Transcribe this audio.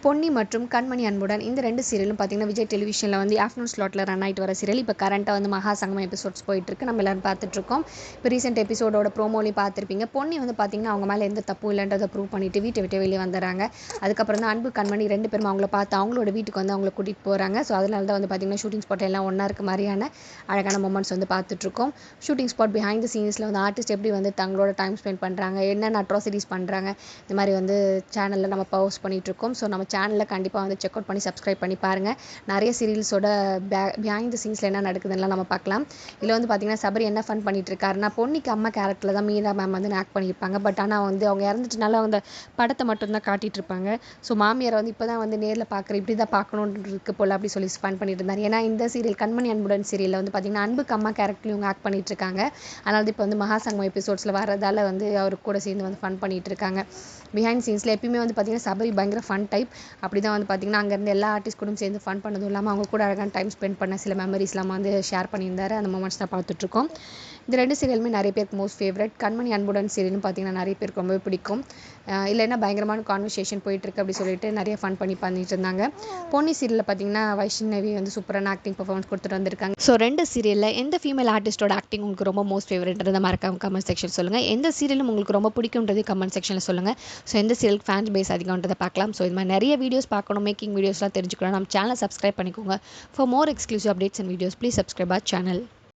பொன்னி மற்றும் கண்மணி அன்புடன் இந்த 2 சீரியலும் பார்த்தீங்கன்னா விஜய் டெலிவிஷனில் வந்து ஆஃப்டர்நூன் ஸ்லாட்டில் ரன் ஆகிட்டு வர சீரியல் இப்போ கரண்ட்டாக வந்து மகா சங்கமம் எபிசோட்ஸ் போயிட்டுருக்கு. நம்ம எல்லாரும் பார்த்துட்ருக்கோம். இப்போ ரீசெண்ட் எபிசோடோட ப்ரோமோலையும் பார்த்துருப்பீங்க. பொன்னி வந்து பார்த்தீங்கன்னா அவங்க மேலே எந்த தப்பும் இல்லைன்றதை ப்ரூவ் பண்ணிவிட்டு வீட்டை விட்டு வெளியே வந்துடுறாங்க. அதுக்கப்புறம் தான் அன்பு கண்மணி 2 பேரும் அவங்கள பார்த்து அவங்களோட வீட்டுக்கு வந்து அவங்கள கூட்டிகிட்டு போகிறாங்க. ஸோ அதனால தான் வந்து பார்த்தீங்கன்னா ஷூட்டிங் ஸ்பாட் எல்லாம் ஒன்றா இருக்க மாதிரியான அழகான மூமெண்ட்ஸ் வந்து பார்த்துட்ருக்கோம். ஷூட்டிங் ஸ்பாட் பிஹைண்ட் த சீன்ஸில் வந்து ஆர்டிஸ்ட் எப்படி வந்து தங்களோட டைம் ஸ்பெண்ட் பண்ணுறாங்க, என்னென்ன அட்ராசிட்டிஸ் பண்ணுறாங்க, இந்த மாதிரி வந்து சேனலில் நம்ம போஸ்ட் பண்ணிகிட்ருக்கோம். ஸோ நம்ம சேனலில் கண்டிப்பாக வந்து செக் அவுட் பண்ணி சப்ஸ்கிரைப் பண்ணி பாருங்கள். நிறைய சீரியல்ஸோட பிஹைண்ட் த சீன்ஸில் என்ன நடக்குதுன்னா நம்ம பார்க்கலாம். இதில் வந்து பார்த்திங்கன்னா சபரி என்ன ஃபன் பண்ணிட்டு இருக்காருன்னா பொன்னிக்கு அம்மா கேரக்டரில் தான் மீரா மேம் வந்து ஆக்ட் பண்ணியிருப்பாங்க. பட் ஆனால் வந்து அவங்க இறந்துட்டனால அந்த படத்தை மட்டும்தான் காட்டிகிட்டு இருப்பாங்க. ஸோ மாமியாரை வந்து இப்போ தான் வந்து நேரில் பார்க்குற இப்படி தான் பார்க்கணுன்னு இருக்கு போல் அப்படி சொல்லி ஃபன் பண்ணிட்டு இருந்தார். ஏன்னா இந்த சீரியல் கண்மணி அன்புடன் சீரியலில் வந்து பார்த்திங்கன்னா அன்புக்கு அம்மா கேரக்டர்லையும் இவங்க ஆக்ட் பண்ணிட்டு இருக்காங்க. அதனால இப்போ வந்து மகாசங்கம் எபிசோட்ஸில் வரதால் வந்து அவர் கூட சேர்ந்து வந்து ஃபன் பண்ணிட்டு இருக்காங்க. பிஹைண்ட் சீன்ஸில் எப்பயுமே வந்து பார்த்திங்கன்னா சபரி பயங்கர ஃபன் டைப். அப்படி தான் வந்து பார்த்திங்கன்னா அங்கேருந்து எல்லா ஆர்டிஸ்ட் கூட சேர்ந்து ஃபன் பண்ணதும் இல்லாமல் அவங்க கூட அழகான டைம் ஸ்பெண்ட் பண்ண சில மெமரிஸ்லாம் வந்து ஷேர் பண்ணியிருந்தாரு. அந்த மூமெண்ட்ஸ் தான் பார்த்துட்ருக்கோம். இந்த 2 சீரியலுமே நிறைய பேருக்கு மோஸ்ட் ஃபேவரட். கண்மணி அன்புடன் சீரியல்னு பார்த்திங்கன்னா நிறைய பேருக்கு ரொம்பவே பிடிக்கும். இல்லைன்னா பயங்கரமான கான்வர்சேஷன் போயிட்டுருக்கு அப்படி சொல்லிட்டு நிறைய ஃபன் பண்ணிட்டு இருந்தாங்க. பொன்னி சீரியலில் பார்த்திங்கன்னா வைஷ்ணவி வந்து சூப்பரான ஆக்டிங் பர்ஃபார்மன்ஸ் கொடுத்துட்டு வந்திருக்காங்க. ஸோ 2 சீரியலில் எந்த ஃபீமேல் ஆர்டிஸ்டோட ஆக்டிங் உங்களுக்கு ரொம்ப மோஸ்ட் ஃபேவரட்ன்றதை மறக்காம கமெண்ட் செக்ஷன் சொல்லுங்கள். எந்த சீரியலும் உங்களுக்கு ரொம்ப பிடிக்கும்ன்றது கமெண்ட் செக்ஷனில் சொல்லுங்கள். ஸோ எந்த சீரியலுக்கு ஃபேன்ஸ் பேஸ் அதிகம்ன்றதை பார்க்கலாம். ஸோ இது மாதிரி நிறைய வீடியோஸ் பார்க்கணும், மேக்கிங் வீடியோஸ்லாம் தெரிஞ்சுக்கணும், நம்ம சேனலை சப்ஸ்கிரைப் பண்ணிக்கோங்க. For more exclusive updates and videos please subscribe our channel.